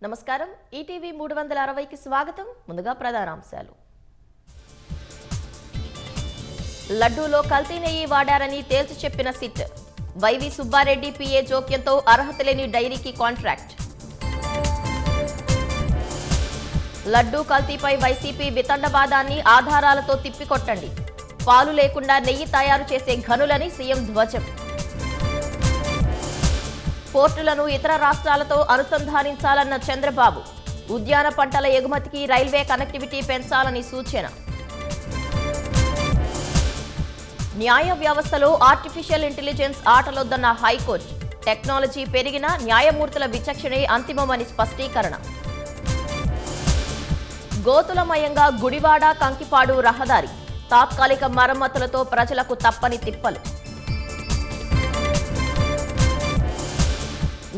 నమస్కారం ఈటీవీ 360కి స్వాగతం. ముందుగా ప్రధానాంశాలు. లడ్డూలో కల్తీ నెయ్యి వాడారని తేల్చి చెప్పిన సిట్. వైవి సుబ్బారెడ్డి పిఏ జోక్యంతో అర్హత లేని డైరీకి కాంట్రాక్ట్. లడ్డూ కల్తీపై వైసీపీ వితండవాదాన్ని ఆధారాలతో తిప్పికొట్టండి. పాలు లేకుండా నెయ్యి తయారు చేసే ఘనులని సీఎం ధ్వజం. పోర్టులను ఇతర రాష్ట్రాలతో అనుసంధానించాలన్న చంద్రబాబు. ఉద్యాన పంటల ఎగుమతికి రైల్వే కనెక్టివిటీ పెంచాలని సూచన. న్యాయ వ్యవస్థలో ఆర్టిఫిషియల్ ఇంటెలిజెన్స్ ఆటలొద్దన్న హైకోర్టు. టెక్నాలజీ పెరిగిన న్యాయమూర్తుల విచక్షణే అంతిమమని స్పష్టీకరణ. గోతులమయంగా గుడివాడ కంకిపాడు రహదారి. తాత్కాలిక మరమ్మతులతో ప్రజలకు తప్పని తిప్పలు.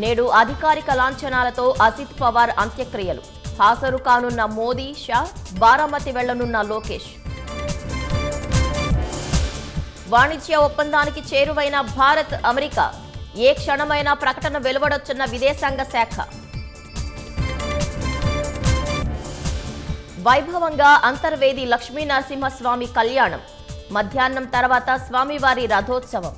నేడు అధికారిక లాంఛనాలతో అజిత్ పవార్ అంత్యక్రియలు. హాజరు కానున్న మోదీ, షా, బారామతి వెళ్లనున్న లోకేష్. వాణిజ్య ఒప్పందానికి చేరువైన భారత్, అమెరికా. ఏ క్షణమైనా ప్రకటన వెలువడొచ్చున్న విదేశాంగ శాఖ. వైభవంగా అంతర్వేది లక్ష్మీ నరసింహస్వామి కళ్యాణం. మధ్యాహ్నం తర్వాత స్వామివారి రథోత్సవం.